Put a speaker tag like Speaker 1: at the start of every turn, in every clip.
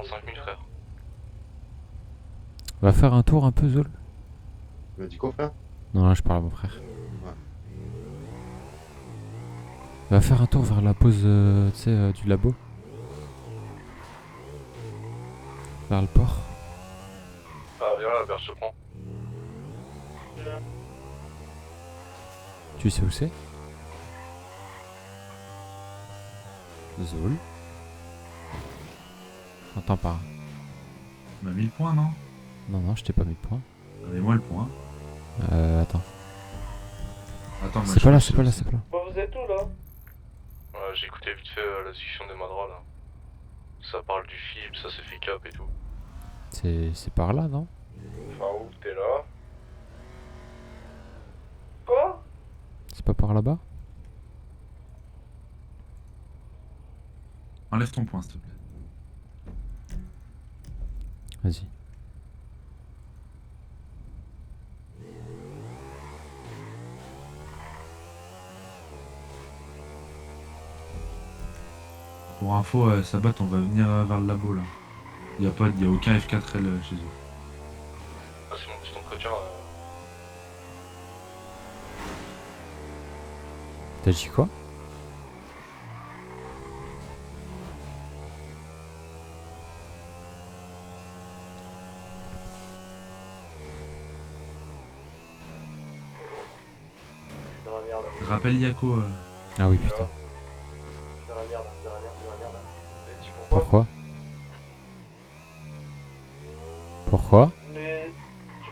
Speaker 1: 45 000 frère.
Speaker 2: Va faire un tour un peu, Zol.
Speaker 3: Tu m'as dit quoi, frère?
Speaker 2: Non, là, je parle à mon frère.
Speaker 3: Ouais.
Speaker 2: Va faire un tour vers la pause, tu sais, du labo. Vers le port.
Speaker 1: Ah, viens là, je te prends.
Speaker 2: Tu sais où c'est? Zol. J'entends pas.
Speaker 4: On m'a mis le point, non?
Speaker 2: Non, je t'ai pas mis de point.
Speaker 4: Donnez-moi le point.
Speaker 2: Attends.
Speaker 4: Attends, moi,
Speaker 2: C'est
Speaker 4: je
Speaker 2: pas là,
Speaker 4: cherche
Speaker 2: c'est pas là,
Speaker 4: aussi.
Speaker 2: c'est pas là.
Speaker 5: Bon, vous êtes où là?
Speaker 1: J'ai écouté vite fait la discussion des Madras là. Ça parle du film, ça s'est fait cap et tout.
Speaker 2: C'est par là, non?
Speaker 1: Enfin, où t'es là?
Speaker 5: Quoi?
Speaker 2: C'est pas par là-bas?
Speaker 4: Enlève ton point, s'il te plaît.
Speaker 2: Vas-y.
Speaker 4: Pour info, Sabat, on va venir vers le labo là. Y a aucun F4L chez eux.
Speaker 1: Ah, c'est mon petit entretien.
Speaker 2: T'as dit quoi?
Speaker 5: Dans la merde.
Speaker 4: Rappelle Yako.
Speaker 2: Ah oui, putain.
Speaker 5: Dans la merde, dans la merde, dans la merde.
Speaker 1: Et dis pourquoi?
Speaker 2: Pourquoi?
Speaker 5: Mais.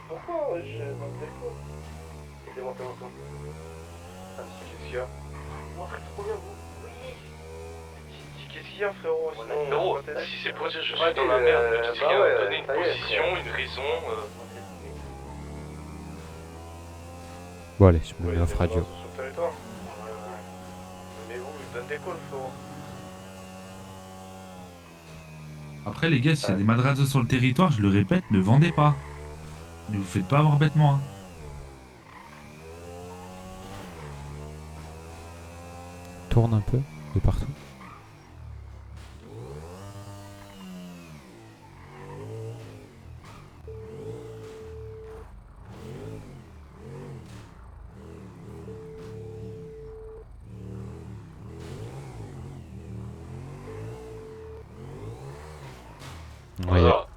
Speaker 5: Pourquoi je m'en déco? C'est bon,
Speaker 1: Ah, qu'est-ce qu'il y a?
Speaker 5: Moi, frère, trop bien, vous. Oui.
Speaker 1: Qu'est-ce qu'il y a, frérot?
Speaker 5: On a
Speaker 1: Sinon,
Speaker 5: dit-
Speaker 1: frérot,
Speaker 5: on a dit-
Speaker 1: si c'est pour dire je
Speaker 5: Ouais,
Speaker 1: suis dans la
Speaker 5: mais,
Speaker 1: merde, mais dis
Speaker 5: bah
Speaker 1: rien,
Speaker 5: ouais,
Speaker 1: donner une
Speaker 5: ça y est,
Speaker 1: position,
Speaker 5: frère.
Speaker 1: une raison.
Speaker 2: Bon, allez, je me
Speaker 1: Ouais,
Speaker 2: mets off
Speaker 1: des
Speaker 2: radio.
Speaker 1: Madras sur le territoire. Mais vous, il donne des calls, frérot.
Speaker 4: Après, les gars, s'il y a des madrazo sur le territoire, je le répète, ne vendez pas. Ne vous faites pas avoir bêtement. Hein.
Speaker 2: Tourne un peu, de partout.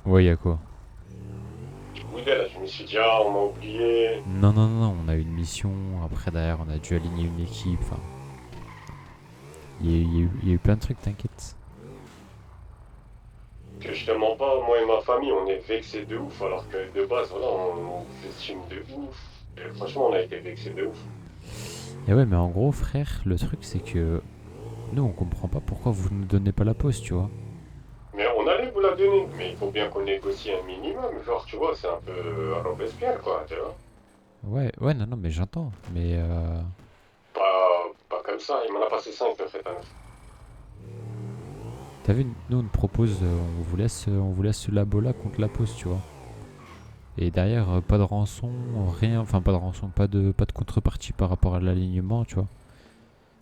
Speaker 2: Ouais, y'a quoi?
Speaker 6: Oui, là, je me suis dit, ah, on m'a oublié.
Speaker 2: Non, on a eu une mission. Après, derrière, on a dû aligner une équipe. Enfin, il y a eu plein de trucs, t'inquiète.
Speaker 6: Que je te mens pas, moi et ma famille, on est vexés de ouf, alors que de base, voilà, on vous estime de ouf. Et franchement, on a été vexés de ouf.
Speaker 2: Et ouais, mais en gros, frère, le truc, c'est que nous, on comprend pas pourquoi vous nous donnez pas la pause, tu vois.
Speaker 6: Mais on allait vous la donner, mais il faut bien qu'on négocie un minimum. Genre, tu vois, c'est un peu à Robespierre, quoi, tu vois.
Speaker 2: Ouais, non, mais j'entends. Mais
Speaker 6: Pas comme ça, il m'en a passé 5 de fait, hein.
Speaker 2: t'as vu, nous, on te propose, on vous laisse ce labo-là contre la pause, tu vois. Et derrière, pas de rançon, rien, enfin pas de rançon, pas de contrepartie par rapport à l'alignement, tu vois.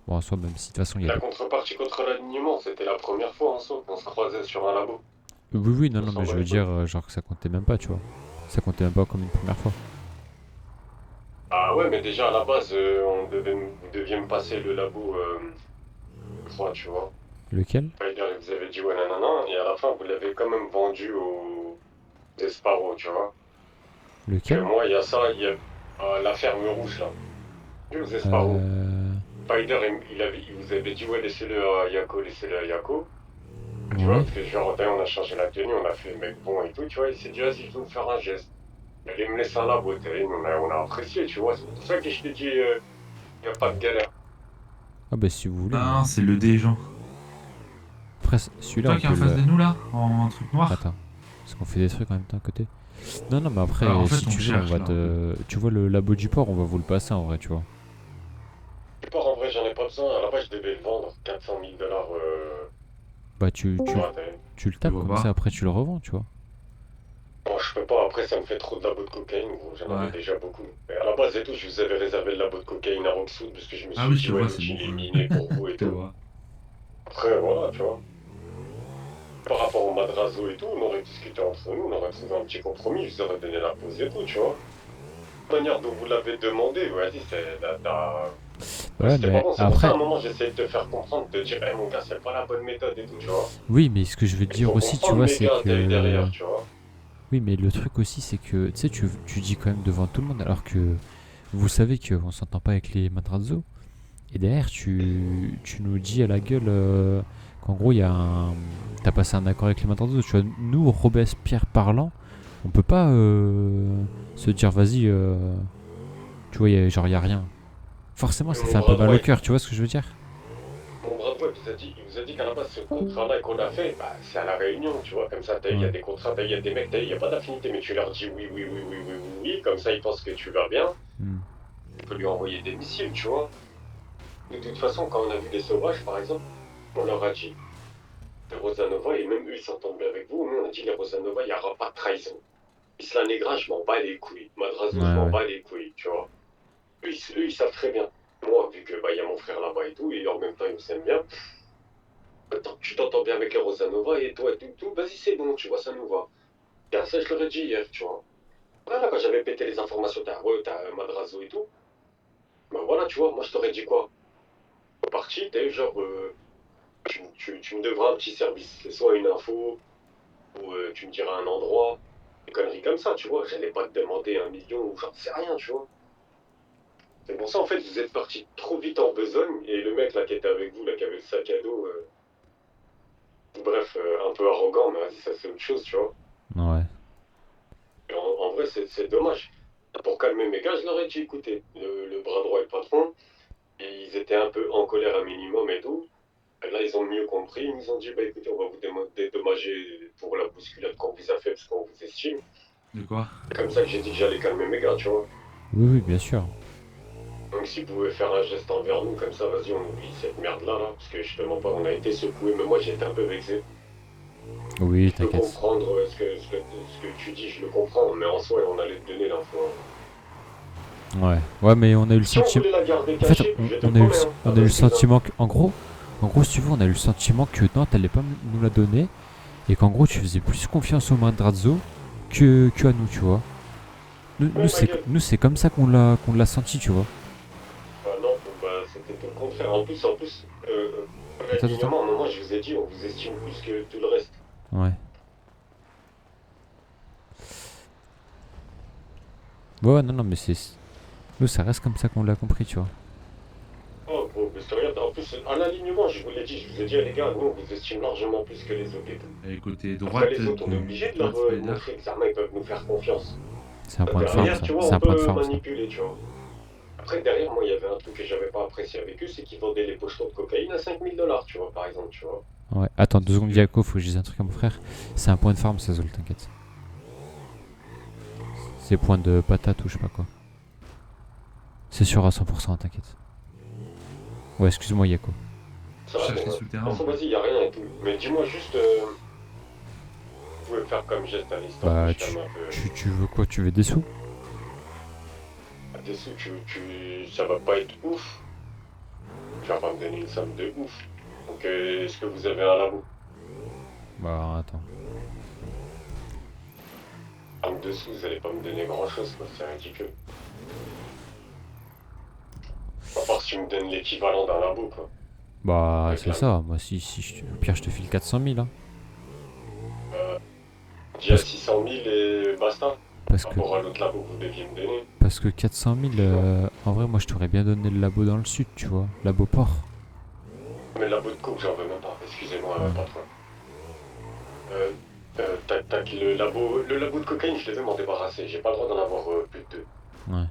Speaker 2: Bon, en soi, même si de toute façon, il y a
Speaker 6: La
Speaker 2: des...
Speaker 6: contrepartie contre l'alignement, c'était la première fois en saut qu'on se croisait sur un labo.
Speaker 2: Oui, non,
Speaker 6: On
Speaker 2: mais
Speaker 6: s'en
Speaker 2: je
Speaker 6: bat
Speaker 2: veux
Speaker 6: les
Speaker 2: dire, genre que ça comptait même pas, tu vois. Ça comptait même pas comme une première fois.
Speaker 6: Ah ouais, mais déjà à la base, vous deviez me passer le labo 3, tu vois.
Speaker 2: Lequel?
Speaker 6: Vous avez dit ouais, nanana, et à la fin, vous l'avez quand même vendu aux Esparros, tu vois. Que
Speaker 2: Lequel?
Speaker 6: moi, il y a ça, il y a la ferme rouge, là. Aux Esparros. Spider, il vous avait dit ouais, laissez-le à Yako, laissez-le à Yako. Tu vois,
Speaker 2: Ouais.
Speaker 6: parce que genre, d'ailleurs, on a changé la tenue, on a fait le mec bon et tout, tu vois, il s'est dit, vas-y, je vais vous faire un geste. Il allait me laisser un labo, on a apprécié, tu vois, c'est pour ça que je t'ai dit, il n'y a pas de galère.
Speaker 2: Ah bah si vous voulez.
Speaker 4: Non, c'est le D, Jean.
Speaker 2: Après, celui-là,
Speaker 4: Toi
Speaker 2: on
Speaker 4: qui est en
Speaker 2: peut
Speaker 4: face
Speaker 2: le...
Speaker 4: de nous là, en truc noir.
Speaker 2: Attends. Parce qu'on fait des trucs en même temps à côté. Non, mais après,
Speaker 4: Alors, en fait,
Speaker 2: si
Speaker 4: on
Speaker 2: tu veux, on
Speaker 4: cherche,
Speaker 2: va
Speaker 4: là,
Speaker 2: te... Tu vois le labo du port, on va vous le passer en vrai, tu vois.
Speaker 6: Du port, en vrai, j'en ai pas besoin. À la base, je devais le vendre 400 000 $.
Speaker 2: Bah
Speaker 6: Tu vois,
Speaker 2: tu le tapes
Speaker 4: vois
Speaker 2: comme
Speaker 4: pas.
Speaker 2: ça, après tu le revends, tu vois.
Speaker 6: bon, je peux pas, après, ça me fait trop de labo de cocaïne, gros, j'en avais
Speaker 4: Ouais.
Speaker 6: déjà beaucoup. Mais à la base et tout, je vous avais réservé le labo de cocaïne à Rocksood, parce que je me suis
Speaker 4: Ah oui, je
Speaker 6: dit,
Speaker 4: te
Speaker 6: ouais,
Speaker 4: vois,
Speaker 6: donc
Speaker 4: c'est
Speaker 6: il est
Speaker 4: bon.
Speaker 6: miné pour vous et
Speaker 4: Je te
Speaker 6: tout.
Speaker 4: vois.
Speaker 6: Après, voilà, tu vois. par rapport au Madrazo et tout, on aurait discuté entre nous, on aurait trouvé un petit compromis, je vous aurais donné la pause et tout, tu vois. La manière dont vous l'avez demandé, vas-y,
Speaker 2: Ouais,
Speaker 6: c'était pas
Speaker 2: mais
Speaker 6: bon, c'est pour ça, à
Speaker 2: après,
Speaker 6: un moment, j'essayais de te faire comprendre, de te dire, mon gars, c'est pas la bonne méthode et tout, tu vois.
Speaker 2: oui, mais ce que je veux
Speaker 6: Il
Speaker 2: dire
Speaker 6: faut
Speaker 2: aussi, tu
Speaker 6: comprendre
Speaker 2: vois,
Speaker 6: les
Speaker 2: c'est
Speaker 6: gars
Speaker 2: que.
Speaker 6: derrière, tu vois.
Speaker 2: Oui, mais le truc aussi, c'est que, tu sais, tu dis quand même devant tout le monde, alors que vous savez qu'on s'entend pas avec les Madrazo. Et derrière, tu nous dis à la gueule qu'en gros, il y a un. T'as passé un accord avec les Madrazo. Tu vois, nous, Robespierre parlant, on peut pas se dire, vas-y, tu vois, genre, y a rien. Forcément, ça
Speaker 6: Mon
Speaker 2: fait un peu
Speaker 6: bras
Speaker 2: mal au
Speaker 6: droit,
Speaker 2: cœur, tu vois ce que je veux dire?
Speaker 6: Mon bras droit, il vous a dit qu'à la base, ce contrat-là qu'on a fait, bah, c'est à la réunion, tu vois, comme ça, il y a
Speaker 2: Ouais.
Speaker 6: des contrats, il y a des mecs, il n'y a pas d'affinité, mais tu leur dis oui, oui, oui, oui, oui, oui, oui, comme ça, ils pensent que tu vas bien,
Speaker 2: Hmm.
Speaker 6: tu peux lui envoyer des missiles, tu vois. De toute façon, quand on a vu les sauvages, par exemple, on leur a dit, les Rosanova, et même eux, ils s'entendent bien avec vous, nous, on a dit, les Rosanova, il n'y aura pas de trahison. Isla Negra, je m'en bats les couilles. Madrazo, je
Speaker 2: Ouais,
Speaker 6: m'en
Speaker 2: ouais.
Speaker 6: bats les couilles, tu vois. Eux, ils savent très bien. Moi, vu que, bah, il y a mon frère là-bas et tout, et en même temps, ils nous aiment bien, attends, tu t'entends bien avec les Rosanova, et toi, tout, vas-y, c'est bon, tu vois, ça nous va. Bien, ça, je leur ai dit hier, tu vois. Voilà, quand j'avais pété les informations, t'as Madrazo et tout, bah voilà, tu vois, moi, je t'aurais dit quoi? Au parti, t'es genre, tu me devras un petit service. C'est soit une info, ou tu me diras un endroit, des conneries comme ça, tu vois. J'allais pas te demander 1 million ou j'en sais rien, tu vois. C'est pour ça, en fait, vous êtes parti trop vite en besogne, et le mec là qui était avec vous, là, qui avait le sac à dos, bref, un peu arrogant, mais vas-y, ça c'est autre chose, tu vois.
Speaker 2: Ouais.
Speaker 6: Et en vrai, c'est dommage. Pour calmer mes gars, je leur ai dit, écoutez, le bras droit et le patron, et ils étaient un peu en colère un minimum et tout. Et là, ils ont mieux compris. Ils nous ont dit, bah écoutez, on va vous dédommager pour la bousculade qu'on vous a fait parce qu'on vous estime.
Speaker 4: De quoi?
Speaker 6: C'est comme ça que j'ai dit que j'allais calmer mes gars, tu vois.
Speaker 2: Oui, oui, bien sûr.
Speaker 6: Donc si vous pouvez faire un geste envers nous, comme ça, vas-y, on oublie cette merde-là, là. Parce que justement, pas, on a été secoués, mais moi j'ai été un peu vexé.
Speaker 2: Oui,
Speaker 6: Je peux
Speaker 2: t'inquiète.
Speaker 6: comprendre ce que tu dis, je le comprends, mais en soi, on allait te donner l'info.
Speaker 2: Ouais. Ouais, mais on a eu le
Speaker 6: Si on
Speaker 2: sentiment.
Speaker 6: voulait la garder
Speaker 2: En fait,
Speaker 6: cachée, je te
Speaker 2: on a eu,
Speaker 6: promets, hein,
Speaker 2: on a eu le sentiment que, en gros, si tu veux, on a eu le sentiment que non, t'allais pas nous la donner, et qu'en gros, tu faisais plus confiance aux Madrazo que à nous, tu vois.
Speaker 6: Ouais, ma gueule.
Speaker 2: Nous, c'est comme ça qu'on l'a senti, tu vois.
Speaker 6: Ah non, bah, c'était tout le contraire. En plus,
Speaker 2: Attends, attends.
Speaker 6: l'alignement, à un moment, je vous ai dit, on vous estime plus que tout le reste.
Speaker 2: Ouais. Ouais, non, non, mais c'est. Nous, ça reste comme ça qu'on l'a compris, tu vois.
Speaker 6: Oh, gros, parce que regarde, en plus, à l'alignement, je vous l'ai dit, je vous ai dit, les gars, nous, on vous estime largement plus que les autres et tout.
Speaker 4: Et côté
Speaker 6: Après,
Speaker 4: droite
Speaker 6: les autres, on est obligé de leur
Speaker 4: Spider.
Speaker 6: montrer que Zarma, ils peuvent nous faire confiance.
Speaker 2: C'est un point de forme,
Speaker 6: Derrière,
Speaker 2: ça.
Speaker 6: tu vois,
Speaker 2: C'est
Speaker 6: on
Speaker 2: un point de
Speaker 6: peut
Speaker 2: forme, ça.
Speaker 6: manipuler, tu vois. Après, derrière, moi, il y avait un truc que j'avais pas apprécié avec eux, c'est qu'ils vendaient les pochetons de cocaïne à 5000 $, tu vois, par exemple, tu vois.
Speaker 2: Ouais. Attends, 2 secondes, Diaco, faut que je dise un truc à mon frère. C'est un point de forme, ça, Zol, t'inquiète. C'est point de patate ou je sais pas quoi. C'est sûr à 100%, t'inquiète. Ouais, excuse-moi, Yako.
Speaker 6: Ça
Speaker 4: Je
Speaker 6: va,
Speaker 4: cherche les
Speaker 6: bon,
Speaker 4: souterrains.
Speaker 6: de toute façon, vas-y, y a rien et tout. Mais dis-moi juste, vous pouvez faire comme geste à l'instant,
Speaker 2: Bah,
Speaker 6: je calme un peu.
Speaker 2: tu veux quoi? Tu veux des sous?
Speaker 6: Tes sous, ça va pas être ouf. Tu vas pas me donner une somme de ouf. Donc, est-ce que vous avez un labo?
Speaker 2: Bah, attends.
Speaker 6: En dessous, vous allez pas me donner grand-chose, quoi, c'est ridicule. À part si tu me donnes l'équivalent d'un labo, quoi.
Speaker 2: Bah,
Speaker 6: Avec
Speaker 2: c'est
Speaker 6: la-
Speaker 2: ça. Moi, au pire, je te file 400 000, hein.
Speaker 6: Dis à
Speaker 2: Parce-
Speaker 6: 600 000 et basta.
Speaker 2: Parce
Speaker 6: Par
Speaker 2: que,
Speaker 6: rapport à l'autre labo que vous deviez me donner.
Speaker 2: parce que 400 000, en vrai, moi, je t'aurais bien donné le labo dans le sud, tu vois. Labo port.
Speaker 6: Mais le labo de coke, j'en veux même pas. Excusez-moi,
Speaker 2: Ouais.
Speaker 6: patron. Tac, le labo de cocaïne, je devais m'en débarrasser. J'ai pas le droit d'en avoir plus de 2.
Speaker 2: Ouais.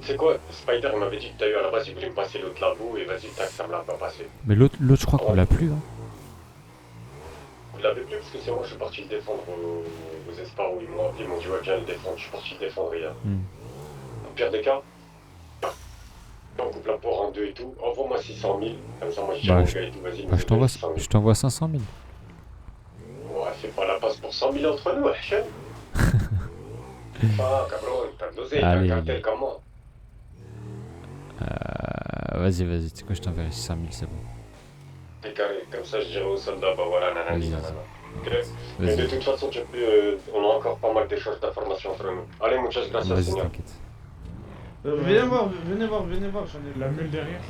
Speaker 6: Tu sais quoi, Spider il m'avait dit que t'as eu à la base, il voulait me passer l'autre labo et vas-y, tac, ça me l'a pas passé.
Speaker 2: Mais l'autre, je crois qu'on l'a plus, hein.
Speaker 6: Vous l'avez plus parce que c'est moi, je suis parti le défendre aux Esparros. Ils m'ont appelé, ils m'ont dit ouais, viens le défendre. Je suis parti le défendre hier.
Speaker 2: Hmm.
Speaker 6: Au pire des cas, on coupe la poire en deux et tout. Envoie-moi 600 000. Comme ça, moi je dis
Speaker 2: Bah,
Speaker 6: au gars et tout, vas-y,
Speaker 2: Bah,
Speaker 6: nous donne 600 000.
Speaker 2: je t'envoie 500 000.
Speaker 6: Ouais, fais pas la passe pour 100 000 entre nous, Hachem. Ah, cabron, t'as de l'oseille, t'as un
Speaker 2: Allez,
Speaker 6: cartel
Speaker 2: allez.
Speaker 6: comme moi.
Speaker 2: Vas-y, tu sais quoi, je t'enverrai 600 000, c'est bon.
Speaker 6: T'es carré. Comme ça, je dirais aux soldats, bah voilà, nanani,
Speaker 2: Vas-y,
Speaker 6: nanana. Ok. Mais de
Speaker 2: Vas-y,
Speaker 6: toute façon, on a encore pas mal d'échanges d'informations entre nous. Allez, muchas gracias,
Speaker 2: vas-y,
Speaker 6: señor.
Speaker 2: t'inquiète.
Speaker 5: Venez voir, j'en ai.
Speaker 7: La mule derrière.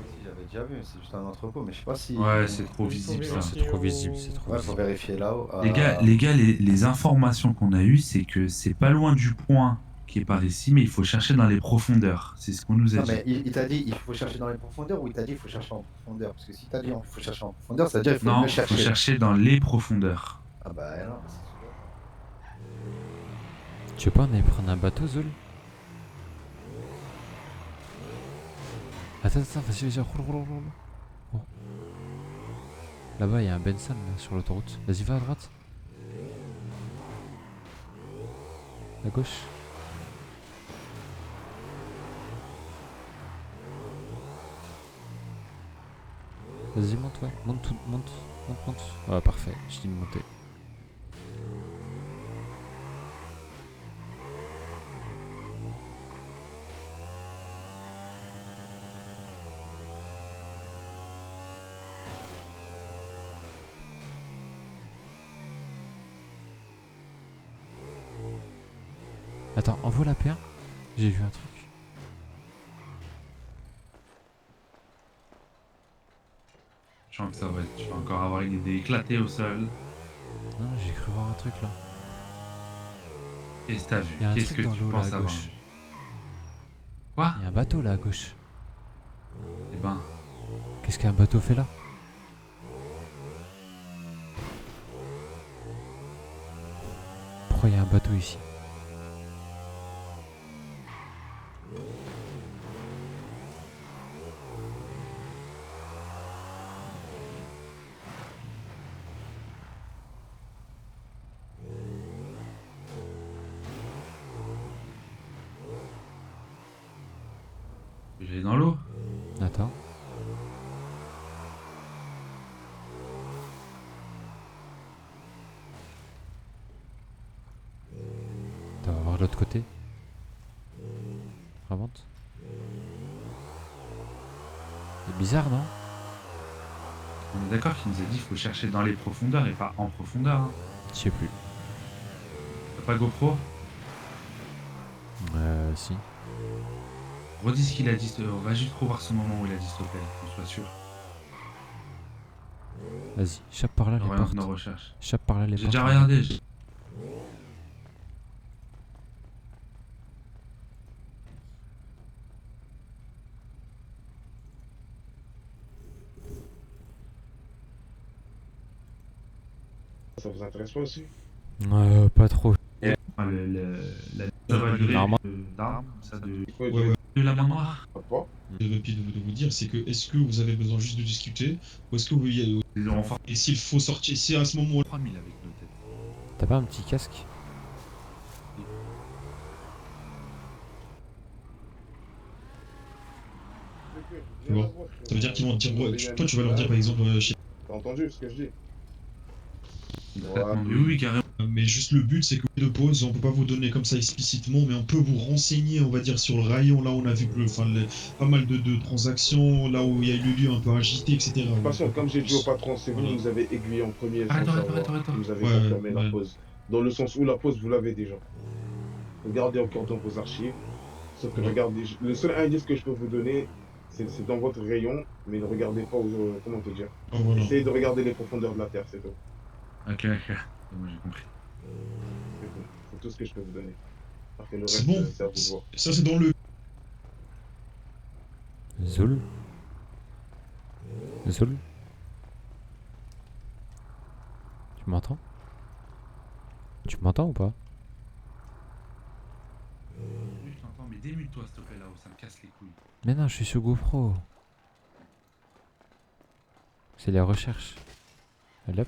Speaker 3: Si, j'avais déjà vu, c'est juste un entrepôt, mais je sais pas si.
Speaker 4: Ouais, c'est trop
Speaker 7: Il faut
Speaker 4: visible ça.
Speaker 7: vérifier
Speaker 2: C'est trop
Speaker 7: au-
Speaker 2: visible, c'est trop
Speaker 3: Ouais, faut
Speaker 2: visible.
Speaker 3: vérifier là-haut.
Speaker 4: Les gars, les informations qu'on a eues, c'est que c'est pas loin du point qui est par ici, mais il faut chercher dans les profondeurs. C'est ce qu'on nous a
Speaker 3: Non,
Speaker 4: dit.
Speaker 3: mais il t'a dit il faut chercher dans les profondeurs ou il t'a dit il faut chercher en profondeur? Parce que si t'as dit il faut chercher en profondeur, ça veut dire il faut
Speaker 4: Non,
Speaker 3: mieux
Speaker 4: il faut
Speaker 3: chercher.
Speaker 4: chercher dans les profondeurs.
Speaker 3: Ah bah non, c'est sûr.
Speaker 2: Tu veux pas on allait prendre un bateau, Zul? Attends, vas-y, roule. Oh. Là-bas, il y a un Benson là, sur l'autoroute. Vas-y, va à droite. À gauche. Vas-y, monte, ouais. Monte. Ah, parfait, je dis de monter. Attends, envoie la P1. J'ai vu un truc.
Speaker 4: Je sens que ça va être. Tu vas encore avoir une idée éclatée au sol.
Speaker 2: Non, j'ai cru voir un truc là.
Speaker 4: Qu'est-ce que t'as vu?
Speaker 2: Il y a un
Speaker 4: Qu'est-ce
Speaker 2: truc
Speaker 4: que
Speaker 2: dans
Speaker 4: tu
Speaker 2: l'eau là
Speaker 4: penses
Speaker 2: à
Speaker 4: avoir
Speaker 2: gauche.
Speaker 4: vu? Quoi?
Speaker 2: Il y a un bateau là à gauche.
Speaker 4: Eh ben,
Speaker 2: Qu'est-ce qu'un bateau fait là? Pourquoi il y a un bateau ici?
Speaker 4: je vais aller dans l'eau.
Speaker 2: Attends. Attends, on va voir l'autre côté. Remonte. C'est bizarre, non?
Speaker 4: On est d'accord qu'il nous a dit qu'il faut chercher dans les profondeurs et pas en profondeur. Hein.
Speaker 2: Je sais plus.
Speaker 4: T'as pas GoPro?
Speaker 2: Si.
Speaker 4: Redis ce qu'il a dit. On va juste revoir ce moment où il a dit stopper, qu'on soit sûr.
Speaker 2: Vas-y, chape par là les
Speaker 4: Oriente
Speaker 2: portes.
Speaker 4: nos recherches.
Speaker 2: Chape par là les
Speaker 4: J'ai
Speaker 2: portes.
Speaker 4: déjà regardé.
Speaker 5: Ça vous intéresse pas aussi?
Speaker 2: Pas trop.
Speaker 4: Ah, ça va durer
Speaker 2: Normalement.
Speaker 4: d'armes, ça de...
Speaker 5: Il faut
Speaker 7: Ouais.
Speaker 4: de la main noire.
Speaker 5: Pas.
Speaker 7: Et puis de vous dire, c'est que est-ce que vous avez besoin juste de discuter ou est-ce que vous
Speaker 4: Des renforts
Speaker 7: et s'il faut sortir, si à ce moment
Speaker 4: 3000 avec nos têtes.
Speaker 2: T'as pas un petit casque?
Speaker 7: Bon. Ça veut dire qu'ils vont te dire, ouais, toi tu vas leur dire par exemple,
Speaker 5: T'as entendu ce que je dis?
Speaker 4: Complètement. Oui, oui, carrément.
Speaker 7: mais juste le but c'est que de pause, on peut pas vous donner comme ça explicitement, mais on peut vous renseigner, on va dire sur le rayon, là on a vu que, pas mal de transactions, là où il y a eu le lieu un peu agité, etc.
Speaker 5: De toute façon, comme j'ai dit au patron, c'est vous qui nous avez aiguillé en premier sans
Speaker 4: Arrête.
Speaker 5: savoir. Vous nous avez
Speaker 7: Ouais,
Speaker 5: confirmé la
Speaker 7: ouais.
Speaker 5: pause. Dans le sens où la pause, vous l'avez déjà. Regardez encore dans vos archives. Sauf que regardez, le seul indice que je peux vous donner, c'est dans votre rayon, mais ne regardez pas aux... comment te dire.
Speaker 7: Oh, voilà.
Speaker 5: Essayez de regarder les profondeurs de la Terre, c'est tout.
Speaker 4: Ok. Moi j'ai compris.
Speaker 5: C'est tout. C'est tout ce que je peux vous donner. Parce que le
Speaker 7: C'est
Speaker 5: reste,
Speaker 7: bon.
Speaker 5: c'est à vous de voir.
Speaker 7: Ça c'est dans le...
Speaker 2: Zul? Zul? Tu m'entends? Tu m'entends ou pas?
Speaker 4: Oui, je t'entends, mais démute-toi s'il te plaît là-haut, ça me casse les couilles.
Speaker 2: Mais non, je suis sur GoPro. C'est les recherches. Allez hop.